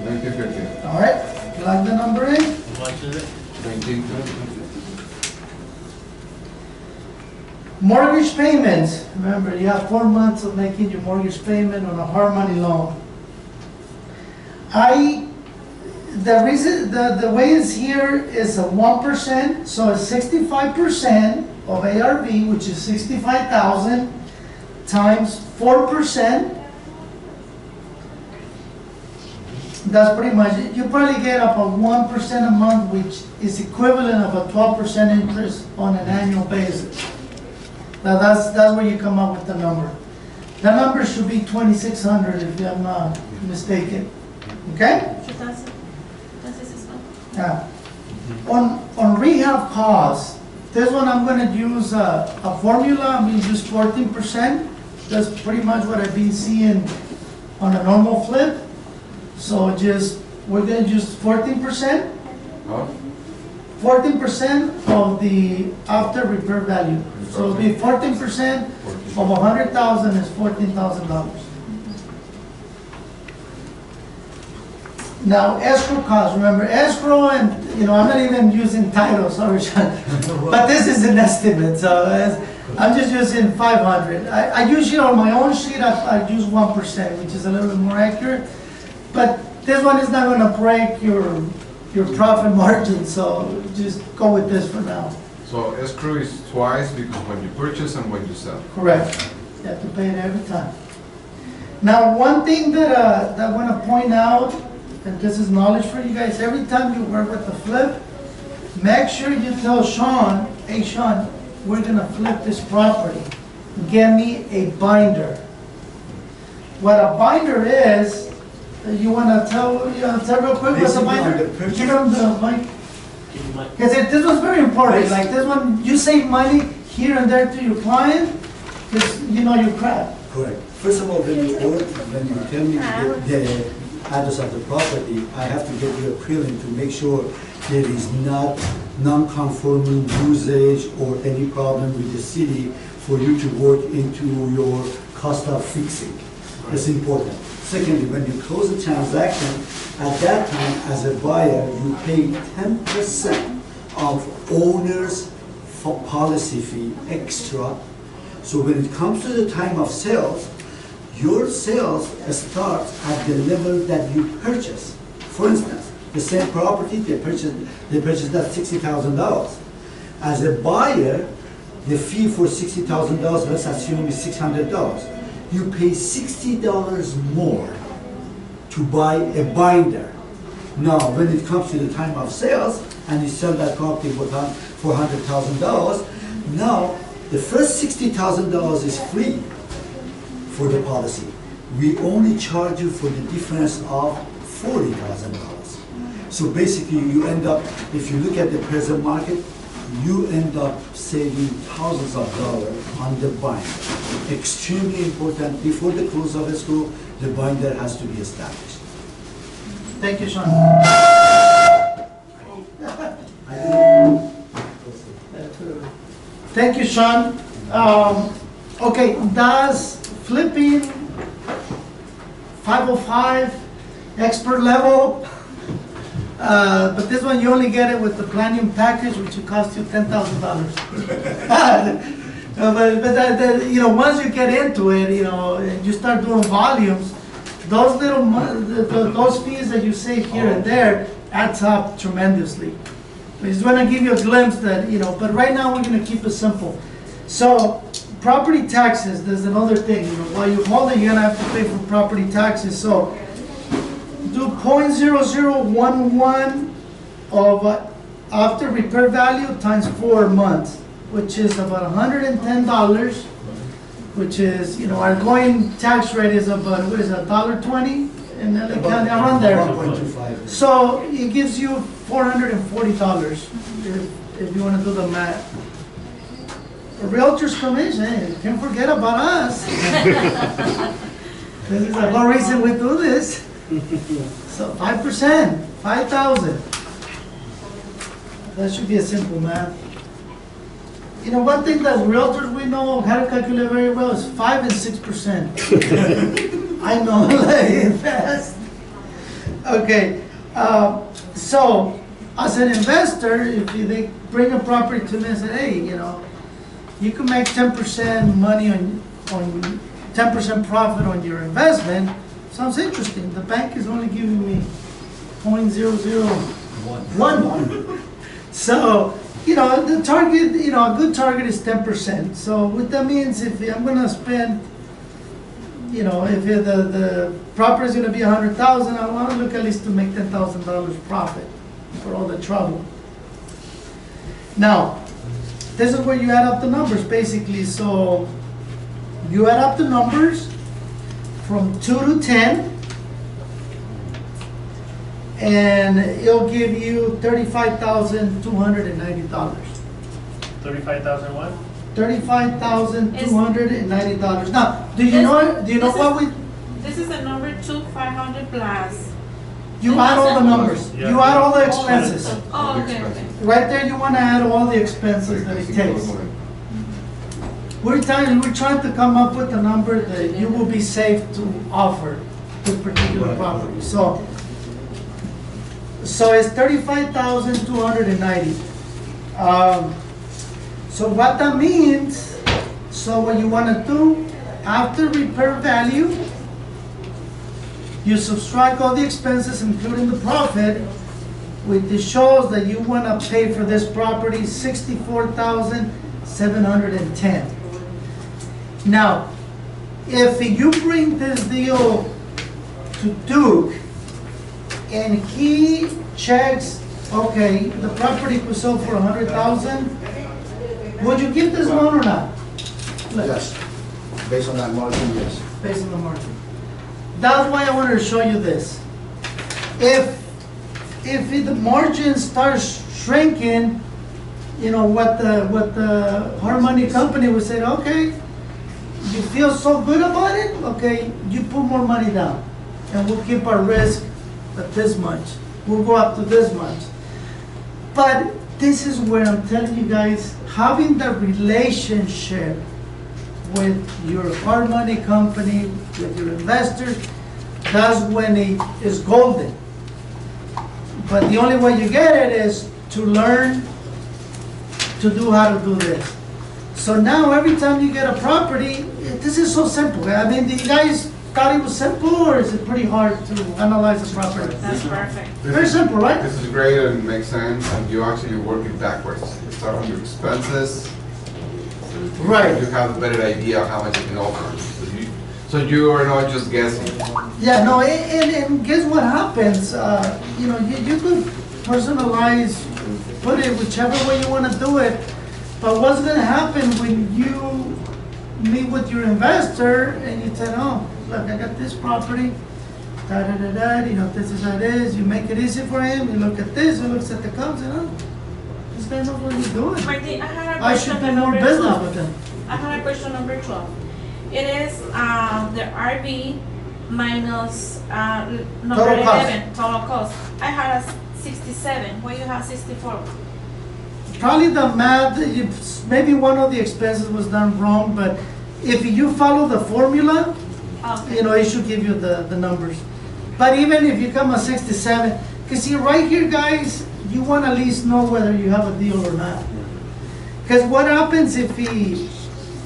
1950. All right, plug the number in. How much is it? 1950. Mortgage payments, remember you have 4 months of making your mortgage payment on a hard money loan. The way it's here is a 1%, so it's 65% of ARV, which is 65,000, times 4%. That's pretty much it. You probably get up a 1% a month, which is equivalent of a 12% interest on an annual basis. Now that's where you come up with the number. The number should be 2,600 if I'm not mistaken. Okay? Yeah. On rehab costs, this one I'm going to use a formula. I'm going to use 14%. That's pretty much what I've been seeing on a normal flip. So we're going to use 14%. Huh? 14% of the after repair value. So it'll be 14% of 100,000 is $14,000. Now, escrow costs, remember, escrow and, I'm not even using title, sorry, Sean. But this is an estimate, so I'm just using 500. I usually on my own sheet, I use 1%, which is a little bit more accurate. But this one is not gonna break your profit margin, so just go with this for now. So escrow is twice because when you purchase and when you sell. Correct. You have to pay it every time. Now, one thing that I want to point out, and this is knowledge for you guys, every time you work with the flip, make sure you tell Sean, hey Sean, we're going to flip this property. get me a binder. What a binder is, you wanna tell real quick what's a Basically, on binder? the purchase- Give them the mic. Because this was very important, like this one, you save money here and there to your client, because you know your crap. Correct. First of all, when you tell me the address of the property, I have to get you a prelim to make sure there is not non-conforming usage or any problem with the city for you to work into your cost of fixing. That's important. Secondly, when you close a transaction, at that time, as a buyer, you pay 10% of owner's policy fee extra. So when it comes to the time of sales, your sales starts at the level that you purchase. For instance, the same property, they purchased at $60,000. As a buyer, the fee for $60,000, let's assume is $600. You pay $60 more to buy a binder. Now, when it comes to the time of sales, and you sell that property for $100,000, now the first $60,000 is free for the policy. We only charge you for the difference of $40,000. So basically, you end up, if you look at the present market, you end up saving thousands of dollars on the binder. Extremely important, before the close of escrow, the binder has to be established. Thank you, Sean. Thank you, Sean. Okay, does flipping 505 expert level, but this one you only get it with the platinum package, which will cost you $10,000. But you know, once you get into it, you know, and you start doing volumes, those little those fees that you save here and there adds up tremendously. I just want to give you a glimpse that, you know, but right now we're going to keep it simple. So property taxes, there's another thing, you know, while you hold it, you're going to have to pay for property taxes. So do 0.0011 of after repair value times 4 months, which is about $110, which is, you know, our going tax rate is about, what is it, $1.20 in LA County, around there. 1.25. So it gives you $440 if you want to do the math. A realtor's commission, hey, can't forget about us. This is the whole reason we do this. So 5%, 5,000. That should be a simple math. You know, one thing that realtors we know how to calculate very well is 5 and 6%. I know, like fast. Okay, so as an investor, if they bring a property to me and say, hey, you know, you can make 10% money on 10% profit on your investment, sounds interesting. The bank is only giving me 0.001. So, you know, the target, you know, a good target is 10%. So what that means, if I'm gonna spend, you know, if the property is gonna be $100,000, I wanna look at least to make $10,000 profit for all the trouble. Now, this is where you add up the numbers, basically. So you add up the numbers from 2 to 10, and it'll give you $35,290. 35,000 what? $35,290. Now, do you know what we? This is the number 2,500 plus. You add all the numbers. Yeah. You add all the expenses. Oh, okay, okay. Right there, you want to add all the expenses that it takes. We're trying to come up with a number that you will be safe to offer this particular property. So it's 35,290. So what that means, so what you want to do, after repair value, you subtract all the expenses, including the profit, which shows that you want to pay for this property $64,710. Now, if you bring this deal to Duke and he checks, okay, the property was sold for $100,000, would you give this loan or not? Yes. Based on that margin, yes. based on the margin. That's why I wanted to show you this. If the margin starts shrinking, you know, what the hard money company would say, okay, you feel so good about it, okay, you put more money down, and we'll keep our risk at this much. We'll go up to this much. But this is where I'm telling you guys, having the relationship with your hard money company, with your investors, that's when it is golden. But the only way you get it is to learn to do how to do this. So now every time you get a property, this is so simple. I mean, do you guys thought it was simple, or is it pretty hard to analyze a property? That's perfect. Very simple, right? This is great and makes sense, and you actually work it backwards. You start on your expenses. Right. You have a better idea of how much you can offer. So you are not just guessing. Yeah, no, and guess what happens? You know, you could personalize, put it whichever way you want to do it, but what's going to happen when you meet with your investor and you tell, oh, look, I got this property, you know, this is how it is, you make it easy for him, you look at this, he looks at the comps, and oh, this guy knows what he's doing. Martin, I had a I should question do more number business 12. with him. I have a question number 12. It is the RV minus number Total cost. 11, total cost. I had a 67. Why you have 64? Probably the math, maybe one of the expenses was done wrong, but if you follow the formula, Okay. you know, it should give you the numbers. But even if you come at 67, because see, right here, guys, you want to at least know whether you have a deal or not. Because what happens if he,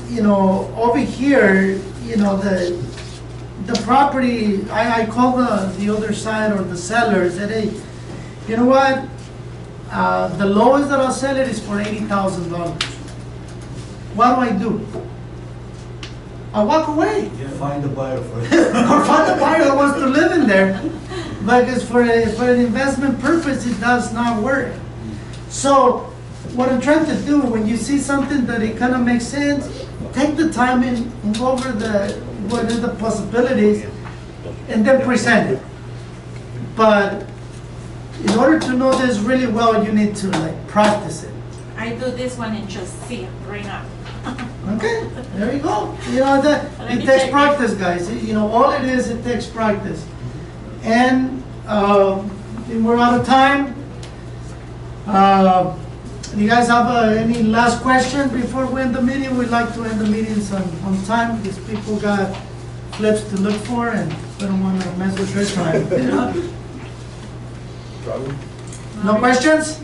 you know, over here, you know, the property, I call the other side or the seller, said, hey, you know what? The lowest that I'll sell it is for $80,000. What do I do? I walk away. Find a buyer for it. Or find a buyer that wants to live in there. Because for an investment purpose, it does not work. So what I'm trying to do, when you see something that it kind of makes sense, take the time and go over what are the possibilities, and then present it. But in order to know this really well, you need to like practice it. I do this one and just see it right now. Okay, there you go. You know, Let it me takes check practice, guys. You know, all it is, it takes practice. And we're out of time. You guys have any last questions before we end the meeting? We'd like to end the meetings on time because people got flips to look for and we don't want to mess with their time. You know? No questions?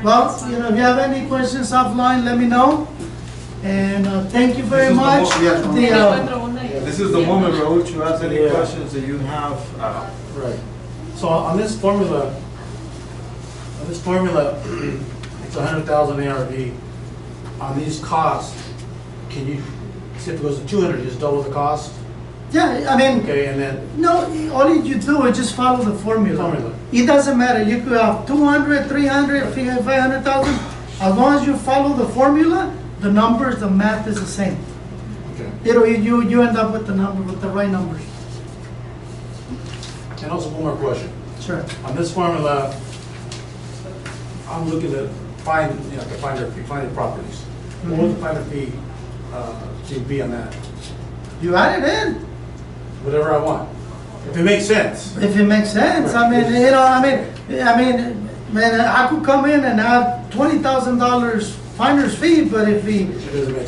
Well, you know, if you have any questions offline, let me know. And thank you very much. This is the moment, Raul, to ask any questions that you have. Right. So on this formula, it's 100,000 ARV. On these costs, can you, see if it goes to 200, you just double the cost? Yeah, I mean, Okay, and then, no, all you do is just follow the formula. It doesn't matter. You could have 200, 300, 500,000. As long as you follow the formula, the numbers, the math is the same. okay. You end up with the number, with the right numbers. And also one more question. Sure. On this formula, I'm looking to find, you know, to find the properties. What would the finder fee to be on that? You add it in. Whatever I want. If it makes sense. If it makes sense. I mean, you know, I mean, man, I could come in and have $20,000 finder's fee, but if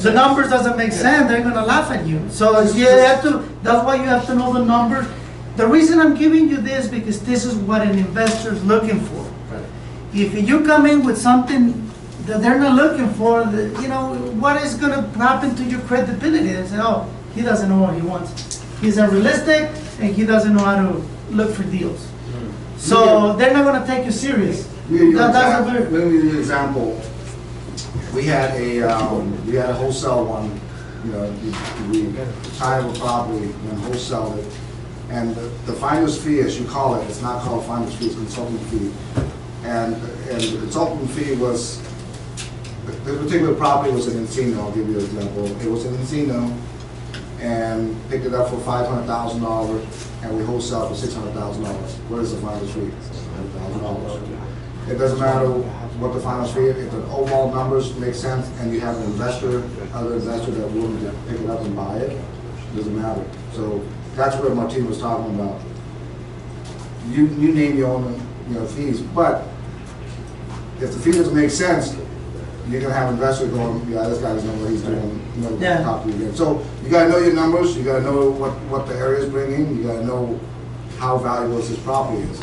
the numbers doesn't make sense, they're gonna laugh at you. So you have to, that's why you have to know the numbers. The reason I'm giving you this, because this is what an investor is looking for. Right. If you come in with something that they're not looking for, you know, what is gonna happen to your credibility? They say, oh, he doesn't know what he wants. He's unrealistic, and he doesn't know how to look for deals. So they're not gonna take you serious. Let me That's a give very, you an example. We had a wholesale one, you know, we tied a property and wholesale it. And the finder's fee, as you call it, it's not called finder's fee, it's consultant fee. And the consultant fee was, the particular property was in Encino, I'll give you an example. It was in Encino, and picked it up for $500,000, and we wholesale for $600,000. What is the finder's fee? $600,000. It doesn't matter what the finder's fee is, if the overall numbers make sense, and you have an investor, other investor that willing to pick it up and buy it, doesn't matter. So that's what Martin was talking about. You name your own, fees, but if the fee doesn't make sense, you're gonna have investors going, yeah, this guy doesn't know what he's doing, Yeah. talk to you again. So you gotta know your numbers, you gotta know what the area is bringing, you gotta know how valuable this property is.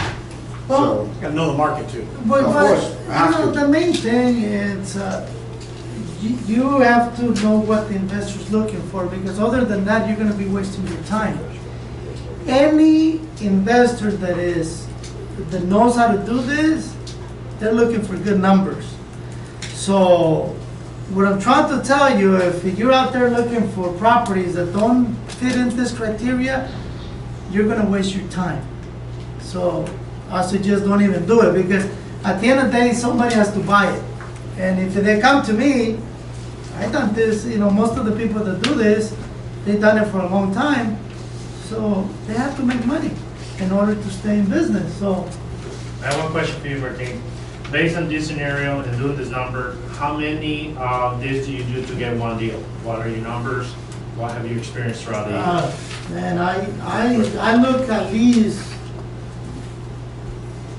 Well, Gotta know the market too. But, Of course, I have to. the main thing is, you have to know what the investor's looking for, because other than that, you're gonna be wasting your time. Any investor that knows how to do this, they're looking for good numbers. So, what I'm trying to tell you, if you're out there looking for properties that don't fit in this criteria, you're gonna waste your time. So, I suggest don't even do it, because at the end of the day, somebody has to buy it. And if they come to me, I've done this, most of the people that do this, they've done it for a long time, so they have to make money in order to stay in business, so. I have one question for you, Martin. Based on this scenario and doing this number, how many days do you do to get one deal? What are your numbers? What have you experienced throughout the year? Man, I look at least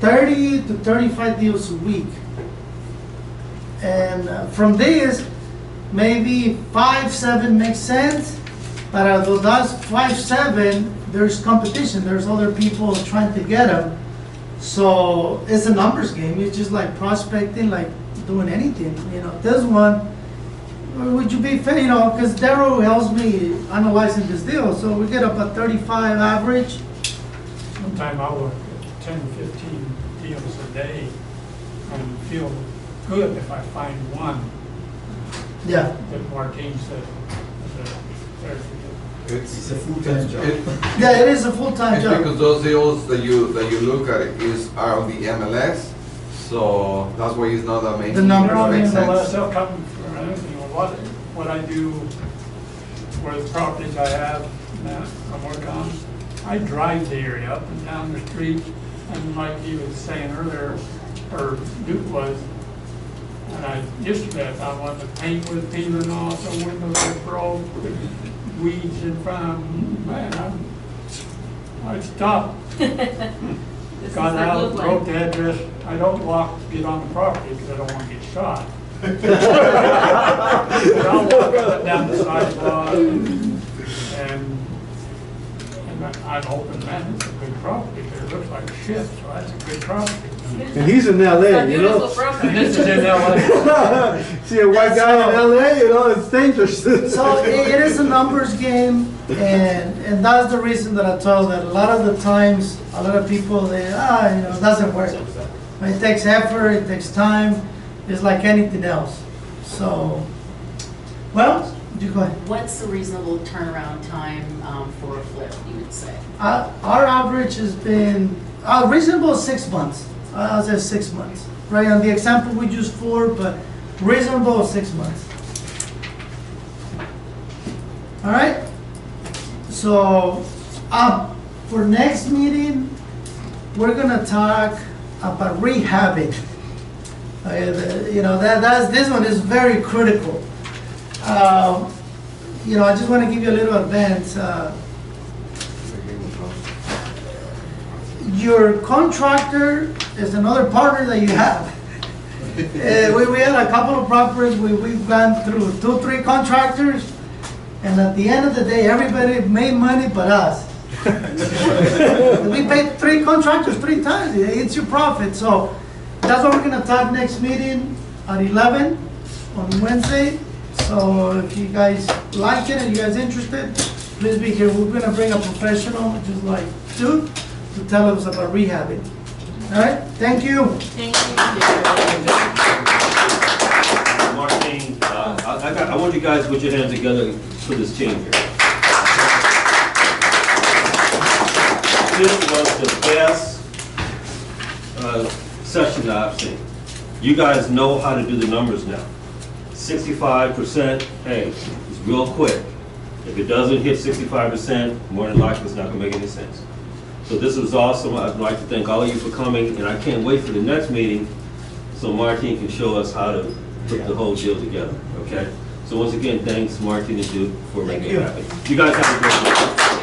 30 to 35 deals a week. And from this, maybe 5, 7 makes sense, but although that's 5, 7, there's competition, there's other people trying to get them. So it's a numbers game. It's just like prospecting, like doing anything. This one, would you be fair? Because Daryl helps me analyzing this deal. So we get up at 35 average. Sometime I work 10, 15 deals a day and feel good if I find one Yeah. that Martin said is very good. It's a full-time job. Yeah, it is a full-time It's job. because those deals that you look at are on the MLS, so that's why it's not that many. The numbers They're on the Makes MLS, sense. they'll come for anything. What I do for the properties I have that I work on, I drive the area up and down the street, and like he was saying earlier, or Duke was, and yesterday I found one that paint was peeling off, the windows were broke, weeds in front of them. Man, I stopped, got out, wrote the address. I don't walk to get on the property because I don't want to get shot. But I'll walk up down the sidewalk and I'm hoping, man, it's a good property, but it looks like shit, so that's a good property. And he's in LA, you know? And this is in LA. See a white guy in LA, it's dangerous. So it is a numbers game, and that's the reason that I told that a lot of the times, a lot of people, it doesn't work. It takes effort, it takes time, it's like anything else. So, well, you go ahead. What's the reasonable turnaround time for a flip, you would say? Our average has been reasonable 6 months. I'll say 6 months. Right, on the example we used 4, but reasonable 6 months. All right? So, for next meeting, we're gonna talk about rehabbing. This one is very critical. I just want to give you a little advance. Your contractor is another partner that you have. We had a couple of properties, we've gone through 2, 3 contractors, and at the end of the day, everybody made money but us. We paid 3 contractors 3 times, it's your profit. So that's what we're gonna talk next meeting at 11 on Wednesday. So if you guys like it and you guys interested, please be here. We're gonna bring a professional, just like Duke, to tell us about rehabbing. All right, thank you. Thank you. Martin, I want you guys to put your hands together for this change here. This was the best session that I've seen. You guys know how to do the numbers now. 65%, hey, it's real quick. If it doesn't hit 65%, more than likely it's not gonna make any sense. So this was awesome. I'd like to thank all of you for coming, and I can't wait for the next meeting so Martin can show us how to put the whole deal together, okay? So once again, thanks Martin and Duke for making it happen. You guys have a great day.